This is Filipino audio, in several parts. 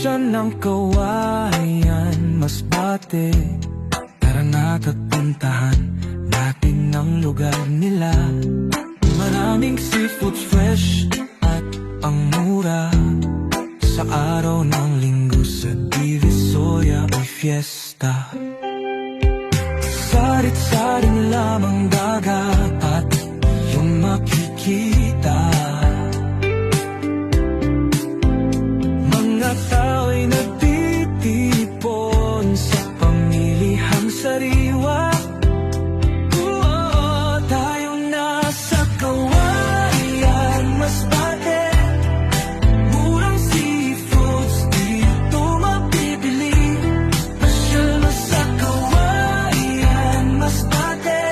Probinsya ng Kawayan, Masbate. Tara na't puntahan natin ang lugar nila. Maraming seafoods fresh at ang mura. Sa araw ng linggo sa Divisoria ay fiesta. Sarit-saring lamang dagat at iyong makikita. Mga tao'y nagtitipon sa pamilihang sariwa. Tayong nasa Kawayan, Masbate. Murang seafoods dito mabibili. Pasyal mo sa Kawayan, Masbate.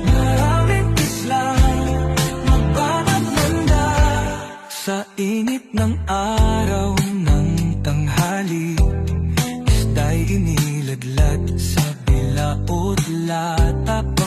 Maraming islang magpapagmanda. Sa init ng araw ng tanghali, isda'y iniladlad sa bilaot latak.